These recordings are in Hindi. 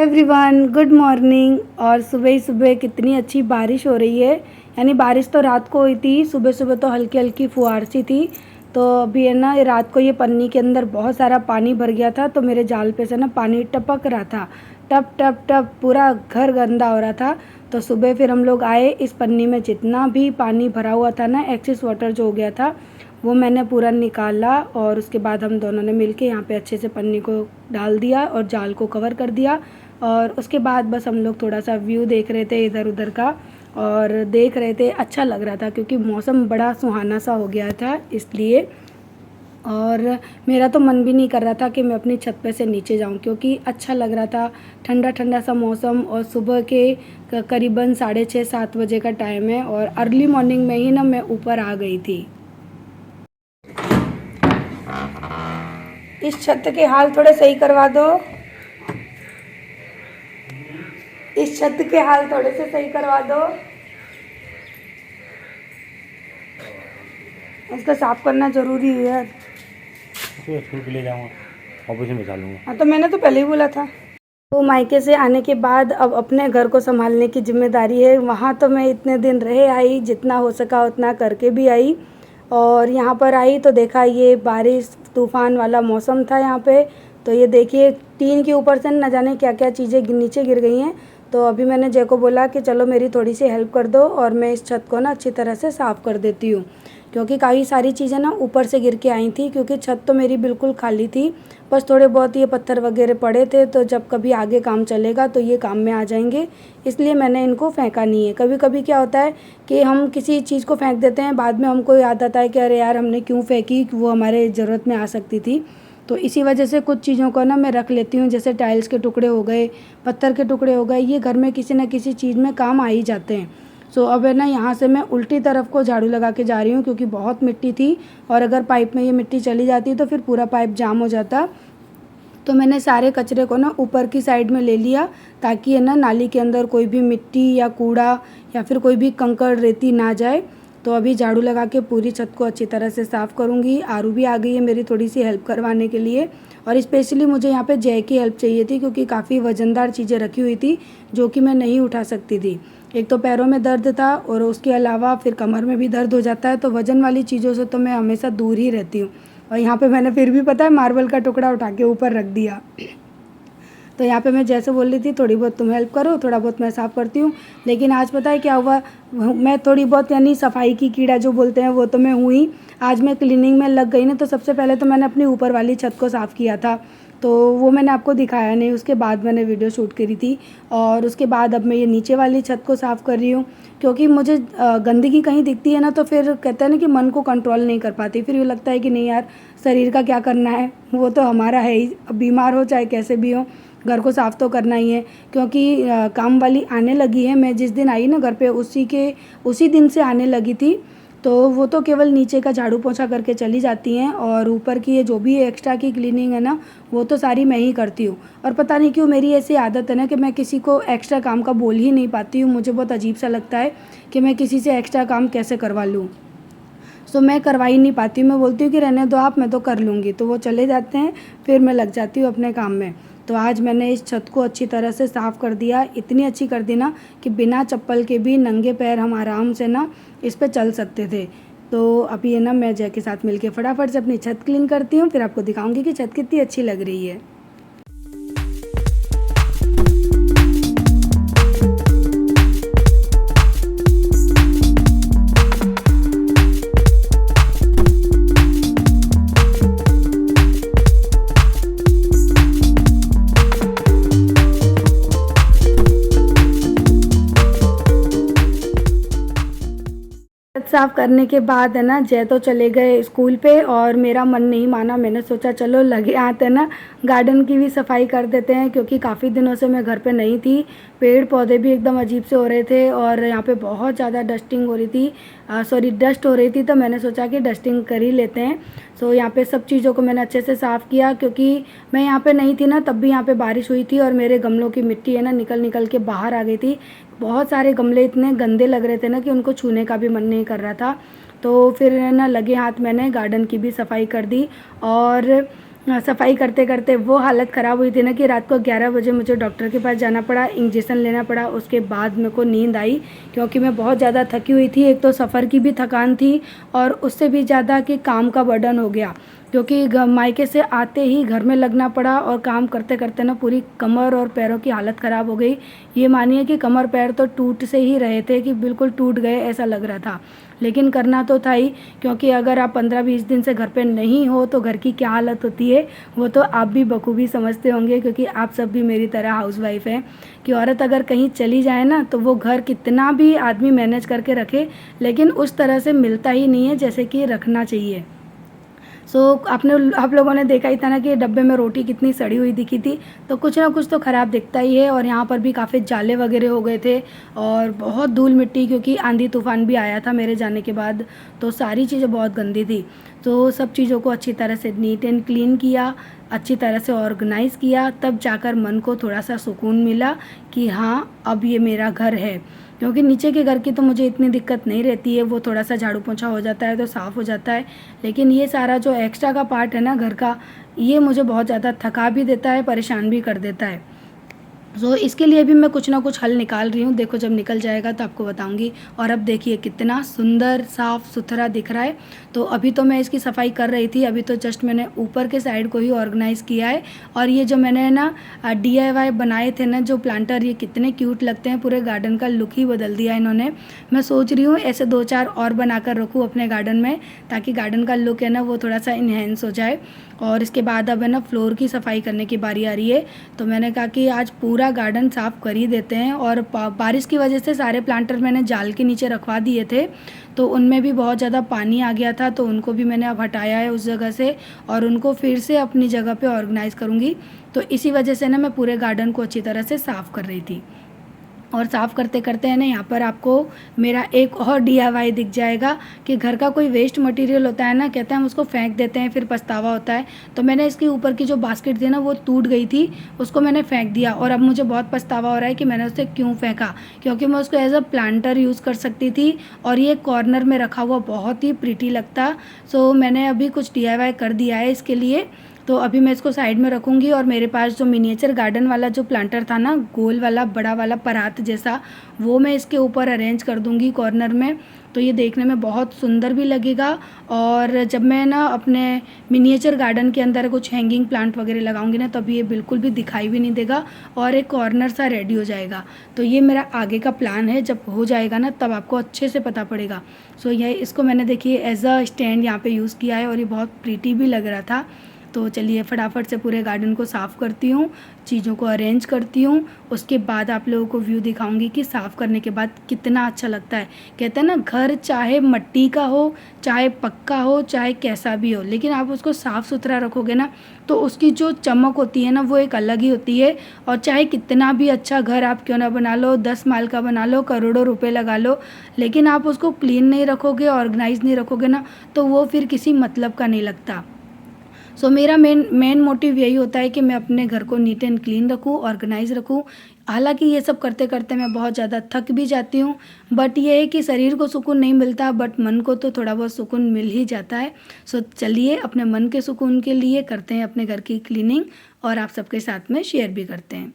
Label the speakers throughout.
Speaker 1: Everyone, good morning. और सुबह ही सुबह कितनी अच्छी बारिश हो रही है। यानी बारिश तो रात को हुई थी, सुबह सुबह तो हल्की हल्की फुहार सी थी। तो अभी है ना, रात को ये पन्नी के अंदर बहुत सारा पानी भर गया था, तो मेरे जाल पे से ना पानी टपक रहा था, टप टप टप, पूरा घर गंदा हो रहा था। तो सुबह फिर हम लोग आए, इस पन्नी में जितना भी पानी भरा हुआ था ना, एक्सेस वाटर जो हो गया था, वो मैंने पूरा निकाला। और उसके बाद हम दोनों ने मिलके यहाँ पे अच्छे से पन्नी को डाल दिया और जाल को कवर कर दिया। और उसके बाद बस हम लोग थोड़ा सा व्यू देख रहे थे इधर उधर का, और देख रहे थे, अच्छा लग रहा था क्योंकि मौसम बड़ा सुहाना सा हो गया था इसलिए। और मेरा तो मन भी नहीं कर रहा था कि मैं अपनी छत पे से नीचे जाऊं, क्योंकि अच्छा लग रहा था, ठंडा ठंडा सा मौसम। और सुबह के करीबन 6:30-7 बजे का टाइम है, और अर्ली मॉर्निंग में ही ना मैं ऊपर आ गई थी। इस छत के हाल थोड़े सही करवा दो, इस छत के हाल थोड़े से सही करवा दो। इसको साफ करना जरूरी है यार।
Speaker 2: स्कूल के लिए जाऊँगा, ऑफिस में बिछा लूँगा।
Speaker 1: हाँ, तो मैंने तो पहले ही बोला था। तो मायके से आने के बाद अब अपने घर को संभालने की जिम्मेदारी है। वहाँ तो मैं इतने दिन रह आई, जितना हो सका उतना करके भी आई। और यहाँ पर आई तो देखा ये बारिश तूफ़ान वाला मौसम था यहाँ पे। तो ये देखिए, टीन के ऊपर से न जाने क्या क्या चीज़ें नीचे गिर गई हैं। तो अभी मैंने जय को बोला कि चलो मेरी थोड़ी सी हेल्प कर दो, और मैं इस छत को ना अच्छी तरह से साफ़ कर देती हूँ, क्योंकि काफ़ी सारी चीज़ें ना ऊपर से गिर के आई थी। क्योंकि छत तो मेरी बिल्कुल खाली थी, बस थोड़े बहुत ये पत्थर वगैरह पड़े थे, तो जब कभी आगे काम चलेगा तो ये काम में आ जाएंगे, इसलिए मैंने इनको फेंका नहीं है। कभी कभी क्या होता है कि हम किसी चीज़ को फेंक देते हैं, बाद में हमको याद आता है कि अरे यार हमने क्यों फेंकी, वो हमारे ज़रूरत में आ सकती थी। तो इसी वजह से कुछ चीज़ों को ना मैं रख लेती हूँ, जैसे टाइल्स के टुकड़े हो गए, पत्थर के टुकड़े हो गए, ये घर में किसी न किसी चीज़ में काम आ ही जाते हैं। सो अब है ना, यहाँ से मैं उल्टी तरफ को झाड़ू लगा के जा रही हूँ, क्योंकि बहुत मिट्टी थी, और अगर पाइप में ये मिट्टी चली जाती तो फिर पूरा पाइप जाम हो जाता। तो मैंने सारे कचरे को ना ऊपर की साइड में ले लिया, ताकि है ना नाली के अंदर कोई भी मिट्टी या कूड़ा या फिर कोई भी कंकड़ रेती ना जाए। तो अभी झाड़ू लगा के पूरी छत को अच्छी तरह से साफ़ करूँगी। आरू भी आ गई है मेरी थोड़ी सी हेल्प करवाने के लिए, और स्पेशली मुझे यहाँ पे जय की हेल्प चाहिए थी, क्योंकि काफ़ी वज़नदार चीज़ें रखी हुई थी जो कि मैं नहीं उठा सकती थी। एक तो पैरों में दर्द था, और उसके अलावा फिर कमर में भी दर्द हो जाता है, तो वज़न वाली चीज़ों से तो मैं हमेशा दूर ही रहती हूँ। और यहाँ पे मैंने फिर भी पता है मार्बल का टुकड़ा उठा के ऊपर रख दिया। तो यहाँ पे मैं जैसे बोल रही थी, थोड़ी बहुत तुम हेल्प करो, थोड़ा बहुत मैं साफ़ करती हूँ। लेकिन आज पता है क्या हुआ, मैं थोड़ी बहुत यानी सफाई की कीड़ा जो बोलते हैं वो तो मैं हुई। आज मैं क्लीनिंग में लग गई ना, तो सबसे पहले तो मैंने अपनी ऊपर वाली छत को साफ़ किया था, तो वो मैंने आपको दिखाया नहीं, उसके बाद मैंने वीडियो शूट करी थी। और उसके बाद अब मैं ये नीचे वाली छत को साफ़ कर रही हूँ, क्योंकि मुझे गंदगी कहीं दिखती है ना, तो फिर कहते हैं ना कि मन को कंट्रोल नहीं कर पाती। फिर ये लगता है कि नहीं यार, शरीर का क्या करना है, वो तो हमारा है ही, बीमार हो चाहे कैसे भी हो, घर को साफ़ तो करना ही है। क्योंकि काम वाली आने लगी है, मैं जिस दिन आई ना घर पे उसी दिन से आने लगी थी। तो वो तो केवल नीचे का झाड़ू पोछा करके चली जाती हैं, और ऊपर की ये जो भी एक्स्ट्रा की क्लीनिंग है ना, वो तो सारी मैं ही करती हूँ। और पता नहीं क्यों मेरी ऐसी आदत है ना कि मैं किसी को एक्स्ट्रा काम का बोल ही नहीं पाती हूँ। मुझे बहुत अजीब सा लगता है कि मैं किसी से एक्स्ट्रा काम कैसे करवा लूँ। सो मैं करवा ही नहीं पाती हूँ, मैं बोलती हूँ कि रहने दो आप, मैं तो कर लूँगी। तो वो चले जाते हैं, फिर मैं लग जाती हूँ अपने काम में। तो आज मैंने इस छत को अच्छी तरह से साफ़ कर दिया, इतनी अच्छी कर दी ना कि बिना चप्पल के भी नंगे पैर हम आराम से ना इस पे चल सकते थे। तो अभी है ना, मैं जय के साथ मिलके फटाफट से अपनी छत क्लीन करती हूँ, फिर आपको दिखाऊंगी कि छत कितनी अच्छी लग रही है। साफ़ करने के बाद है ना, जय तो चले गए स्कूल पे, और मेरा मन नहीं माना। मैंने सोचा चलो लगे हाथ है ना, गार्डन की भी सफाई कर देते हैं, क्योंकि काफ़ी दिनों से मैं घर पे नहीं थी। पेड़ पौधे भी एकदम अजीब से हो रहे थे, और यहाँ पे बहुत ज़्यादा डस्टिंग हो रही थी, डस्ट हो रही थी। तो मैंने सोचा कि डस्टिंग कर ही लेते हैं। सो यहाँ पे सब चीज़ों को मैंने अच्छे से साफ़ किया, क्योंकि मैं यहाँ पे नहीं थी ना, तब भी यहाँ पे बारिश हुई थी, और मेरे गमलों की मिट्टी है ना निकल निकल के बाहर आ गई थी। बहुत सारे गमले इतने गंदे लग रहे थे ना कि उनको छूने का भी मन नहीं कर रहा था। तो फिर ना लगे हाथ मैंने गार्डन की भी सफाई कर दी। और सफाई करते करते वो हालत ख़राब हुई थी ना कि रात को 11 बजे मुझे डॉक्टर के पास जाना पड़ा, इंजेक्शन लेना पड़ा। उसके बाद मेरे को नींद आई क्योंकि मैं बहुत ज़्यादा थकी हुई थी। एक तो सफ़र की भी थकान थी और उससे भी ज़्यादा कि काम का बर्डन हो गया, क्योंकि मायके से आते ही घर में लगना पड़ा और काम करते करते ना पूरी कमर और पैरों की हालत ख़राब हो गई। ये मानिए कि कमर पैर तो टूट से ही रहे थे कि बिल्कुल टूट गए ऐसा लग रहा था, लेकिन करना तो था ही, क्योंकि अगर आप 15-20 दिन से घर पे नहीं हो तो घर की क्या हालत होती है वो तो आप भी बखूबी समझते होंगे, क्योंकि आप सब भी मेरी तरह हाउसवाइफ हैं कि औरत अगर कहीं चली जाए ना तो वो घर कितना भी आदमी मैनेज करके रखे लेकिन उस तरह से मिलता ही नहीं है जैसे कि रखना चाहिए। आप लोगों ने देखा ही था ना कि डब्बे में रोटी कितनी सड़ी हुई दिखी थी, तो कुछ ना कुछ तो ख़राब दिखता ही है। और यहाँ पर भी काफ़ी जाले वगैरह हो गए थे और बहुत धूल मिट्टी, क्योंकि आंधी तूफ़ान भी आया था मेरे जाने के बाद, तो सारी चीज़ें बहुत गंदी थी। तो सब चीज़ों को अच्छी तरह से नीट एंड क्लीन किया, अच्छी तरह से ऑर्गेनाइज़ किया, तब जाकर मन को थोड़ा सा सुकून मिला कि हाँ अब ये मेरा घर है। क्योंकि नीचे के घर की तो मुझे इतनी दिक्कत नहीं रहती है, वो थोड़ा सा झाड़ू पोंछा हो जाता है तो साफ़ हो जाता है, लेकिन ये सारा जो एक्स्ट्रा का पार्ट है ना घर का, ये मुझे बहुत ज़्यादा थका भी देता है, परेशान भी कर देता है। इसके लिए भी मैं कुछ ना कुछ हल निकाल रही हूँ। देखो जब निकल जाएगा तो आपको बताऊँगी। और अब देखिए कितना सुंदर साफ़ सुथरा दिख रहा है। तो अभी तो मैं इसकी सफाई कर रही थी, अभी तो जस्ट मैंने ऊपर के साइड को ही ऑर्गेनाइज़ किया है। और ये जो मैंने ना DIY बनाए थे ना जो प्लांटर, ये कितने क्यूट लगते हैं, पूरे गार्डन का लुक ही बदल दिया इन्होंने। मैं सोच रही हूँ ऐसे 2-4 और बनाकर रखूँ अपने गार्डन में, ताकि गार्डन का लुक है ना वो थोड़ा सा इन्हेंस हो जाए। और इसके बाद अब है ना फ्लोर की सफाई करने की बारी आ रही है, तो मैंने कहा कि आज पूरा गार्डन साफ़ कर ही देते हैं। और बारिश की वजह से सारे प्लांटर मैंने जाल के नीचे रखवा दिए थे, तो उनमें भी बहुत ज़्यादा पानी आ गया था, तो उनको भी मैंने अब हटाया है उस जगह से और उनको फिर से अपनी जगह पे ऑर्गेनाइज़ करूँगी। तो इसी वजह से ना मैं पूरे गार्डन को अच्छी तरह से साफ़ कर रही थी। और साफ़ करते करते है ना यहाँ पर आपको मेरा एक और DIY दिख जाएगा कि घर का कोई वेस्ट मटेरियल होता है ना, कहते हैं हम उसको फेंक देते हैं फिर पछतावा होता है। तो मैंने इसके ऊपर की जो बास्केट थी ना वो टूट गई थी, उसको मैंने फेंक दिया और अब मुझे बहुत पछतावा हो रहा है कि मैंने उसे क्यों फेंका, क्योंकि मैं उसको एज अ प्लांटर यूज़ कर सकती थी और ये कॉर्नर में रखा हुआ बहुत ही प्रीटी लगता। मैंने अभी कुछ DIY कर दिया है इसके लिए। तो अभी मैं इसको साइड में रखूँगी। और मेरे पास जो मिनिएचर गार्डन वाला जो प्लांटर था ना, गोल वाला बड़ा वाला परात जैसा, वो मैं इसके ऊपर अरेंज कर दूँगी कॉर्नर में, तो ये देखने में बहुत सुंदर भी लगेगा। और जब मैं ना अपने मिनिएचर गार्डन के अंदर कुछ हैंगिंग प्लांट वगैरह लगाऊंगी ना, तब ये बिल्कुल भी दिखाई भी नहीं देगा और एक कॉर्नर सा रेडी हो जाएगा। तो ये मेरा आगे का प्लान है, जब हो जाएगा ना तब आपको अच्छे से पता पड़ेगा। ये इसको मैंने देखिए एज अ स्टैंड यहाँ पे यूज़ किया है और ये बहुत प्रीटी भी लग रहा था। तो चलिए फटाफट से पूरे गार्डन को साफ़ करती हूँ, चीज़ों को अरेंज करती हूँ, उसके बाद आप लोगों को व्यू दिखाऊंगी कि साफ़ करने के बाद कितना अच्छा लगता है। कहते हैं ना घर चाहे मट्टी का हो, चाहे पक्का हो, चाहे कैसा भी हो, लेकिन आप उसको साफ़ सुथरा रखोगे ना तो उसकी जो चमक होती है ना वो एक अलग ही होती है। और चाहे कितना भी अच्छा घर आप क्यों ना बना लो, 10 माल का बना लो, करोड़ों रुपए लगा लो, लेकिन आप उसको क्लीन नहीं रखोगे, ऑर्गेनाइज नहीं रखोगे ना, तो वो फिर किसी मतलब का नहीं लगता। मेरा मेन मोटिव यही होता है कि मैं अपने घर को नीट एंड क्लीन रखूँ, ऑर्गेनाइज रखूँ। हालांकि ये सब करते करते मैं बहुत ज़्यादा थक भी जाती हूँ, बट ये है कि शरीर को सुकून नहीं मिलता, बट मन को तो थोड़ा बहुत सुकून मिल ही जाता है। चलिए अपने मन के सुकून के लिए करते हैं अपने घर की क्लीनिंग और आप सबके साथ में शेयर भी करते हैं।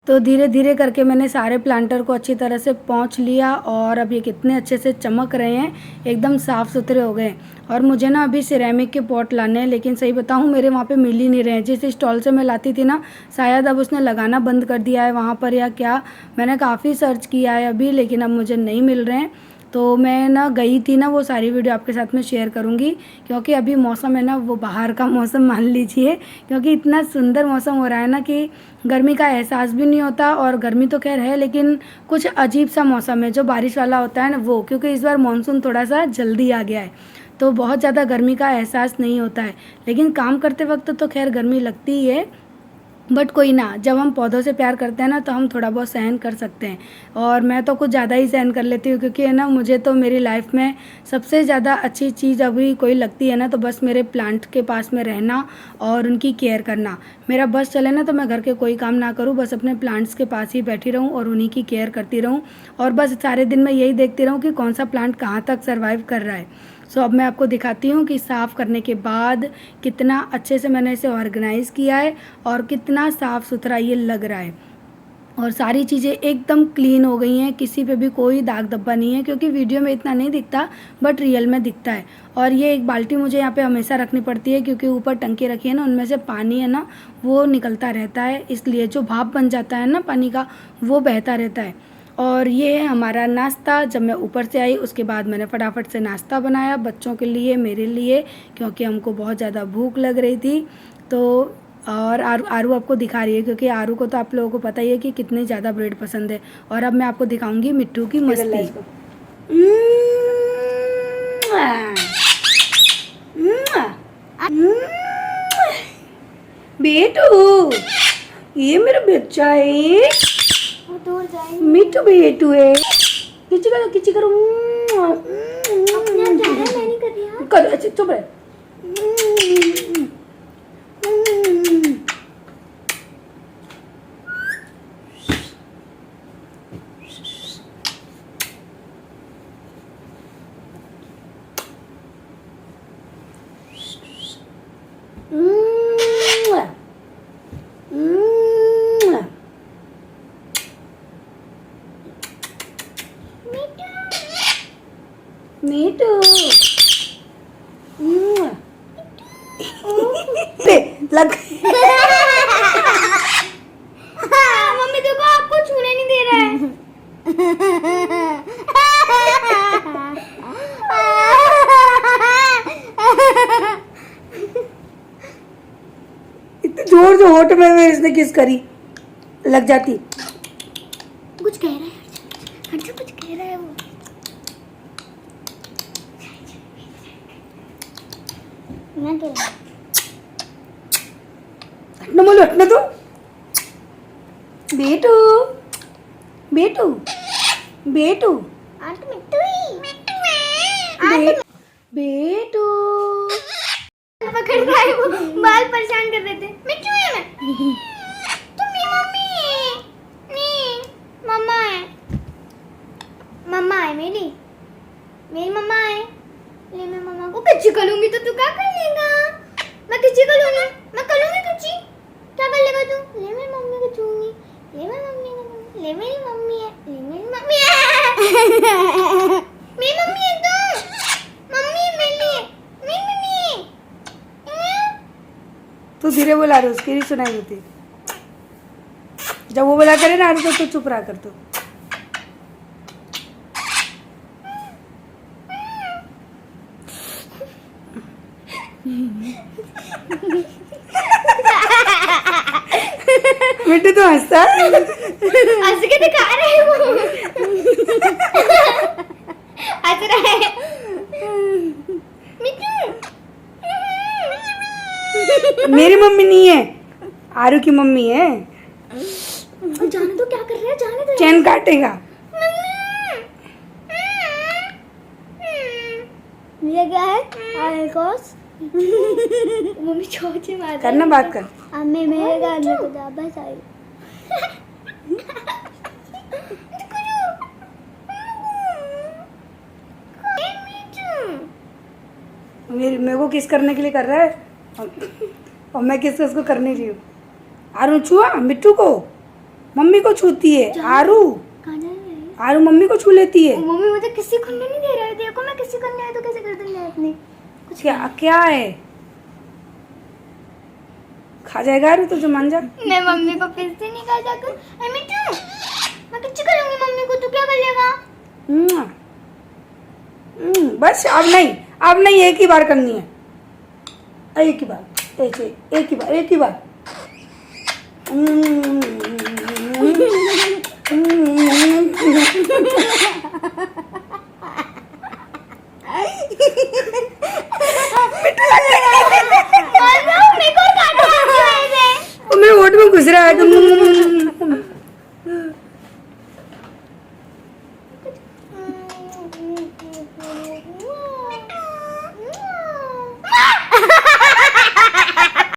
Speaker 1: तो धीरे धीरे करके मैंने सारे प्लांटर को अच्छी तरह से पोंछ लिया और अब ये कितने अच्छे से चमक रहे हैं, एकदम साफ़ सुथरे हो गए। और मुझे ना अभी सिरेमिक के पॉट लाने हैं, लेकिन सही बताऊँ मेरे वहाँ पे मिल ही नहीं रहे हैं। जिस स्टॉल से मैं लाती थी ना, शायद अब उसने लगाना बंद कर दिया है वहाँ पर या क्या। मैंने काफ़ी सर्च किया है अभी, लेकिन अब मुझे नहीं मिल रहे हैं। तो मैं ना गई थी ना, वो सारी वीडियो आपके साथ में शेयर करूँगी, क्योंकि अभी मौसम है ना वो बाहर का मौसम मान लीजिए, क्योंकि इतना सुंदर मौसम हो रहा है ना कि गर्मी का एहसास भी नहीं होता। और गर्मी तो खैर है, लेकिन कुछ अजीब सा मौसम है जो बारिश वाला होता है ना वो, क्योंकि इस बार मानसून थोड़ा सा जल्दी आ गया है, तो बहुत ज़्यादा गर्मी का एहसास नहीं होता है। लेकिन काम करते वक्त तो खैर गर्मी लगती ही है, बट कोई ना, जब हम पौधों से प्यार करते हैं ना तो हम थोड़ा बहुत सहन कर सकते हैं। और मैं तो कुछ ज़्यादा ही सहन कर लेती हूँ, क्योंकि है ना मुझे तो मेरी लाइफ में सबसे ज़्यादा अच्छी चीज़ अभी कोई लगती है ना तो बस मेरे प्लांट के पास में रहना और उनकी केयर करना। मेरा बस चले ना तो मैं घर के कोई काम ना करूँ, बस अपने प्लांट्स के पास ही बैठी रहूँ और उन्हीं की केयर करती रहूँ। और बस सारे दिन मैं यही देखती रहूँ कि कौन सा प्लांट कहाँ तक सर्वाइव कर रहा है। सो अब मैं आपको दिखाती हूँ कि साफ़ करने के बाद कितना अच्छे से मैंने इसे ऑर्गेनाइज़ किया है और कितना साफ़ सुथरा ये लग रहा है। और सारी चीज़ें एकदम क्लीन हो गई हैं, किसी पे भी कोई दाग धब्बा नहीं है, क्योंकि वीडियो में इतना नहीं दिखता बट रियल में दिखता है। और ये एक बाल्टी मुझे यहाँ पे हमेशा रखनी पड़ती है, क्योंकि ऊपर टंकी रखी है ना, उनमें से पानी है ना वो निकलता रहता है, इसलिए जो भाप बन जाता है ना पानी का वो बहता रहता है। और ये है हमारा नाश्ता। जब मैं ऊपर से आई उसके बाद मैंने फटाफट से नाश्ता बनाया बच्चों के लिए, मेरे लिए, क्योंकि हमको बहुत ज़्यादा भूख लग रही थी। तो और आरू आपको दिखा रही है, क्योंकि आरू को तो आप लोगों को पता ही है कि कितनी ज़्यादा ब्रेड पसंद है। और अब मैं आपको दिखाऊंगी मिट्टू की मस्ती। बेटू, ये मेरा बच्चा है, मिट्टू बेटू है। किची करो, किची करो। करो, अच्छा चुप रहे। मीठू लग
Speaker 3: मम्मी देखो आपको छूने नहीं दे रहा है।
Speaker 1: इतने जोर से होठ में इसने किस करी, लग जाती।
Speaker 3: कुछ कह रहा है हर्षा, कुछ कह रहा है वो। मैं कह रहा
Speaker 1: हटना बोलो, हटना तो। बेटू बेटू बेटू
Speaker 3: आंट मिट्टू
Speaker 1: बेटू
Speaker 3: पकड़ रहा है, वो बाल परेशान कर रहे थे। मिट्टू है मैं। तुम मेरी मम्मी है। नहीं, मम्मा है, मम्मा है मेरी मम्मा है। ले मैं मम्मा को कच्ची करूंगी तो तू क्या कर लेगा? मैं कच्ची करूंगी, मैं करूंगी कच्ची, क्या कर लेगा तू? ले मेरी मम्मी को छूंगी, ले मेरी मम्मी को, ले मेरी मम्मी है, ले मेरी मम्मी है। मेरी मम्मी है तू, मम्मी है मेरी, मेरी मम्मी है।
Speaker 1: तू धीरे बोला रही, उसकी नहीं सुनाई देती। जब वो बोला करे ना तो चुप रहा कर तू। मिट्टू तो हंसता
Speaker 3: हंस के दिखा रहे हैं वो। हंस रहा है मिट्टू।
Speaker 1: मेरी मम्मी नहीं है, आरू की मम्मी है।
Speaker 3: जाने दो, क्या कर रहे हैं, जाने दो।
Speaker 1: चैन काटेगा।
Speaker 3: ये क्या है? आलकोस। मम्मी छोटे मार
Speaker 1: करना बात कर।
Speaker 3: अम्मी मेरे घर में तो बस आई।
Speaker 1: मेरे को किस करने के लिए कर रहा है और मैं किस को करने रही हूँ। आरू छुआ मिट्टू को, मम्मी को छूती है आरू।
Speaker 3: कहाँ जा रही है?
Speaker 1: आरू मम्मी को छू लेती है।
Speaker 3: मम्मी मुझे किसी को नहीं दे रहा है। देखो मैं किसी को नहीं आया तो कैसे कर दूंगी अपने कुछ
Speaker 1: क्या क्या है? खा जाएगा आरू तो जो मान जा।
Speaker 3: मैं मम्मी को फिर से नहीं खा सकूं। अरे मिट्टू मैं कुछ करूंगी मम्मी को, तू क्या कर लेगा?
Speaker 1: बस अब नहीं एक ही बार करनी है। एक ही बार एक ही बार मेरे होठ में घुस रहा है।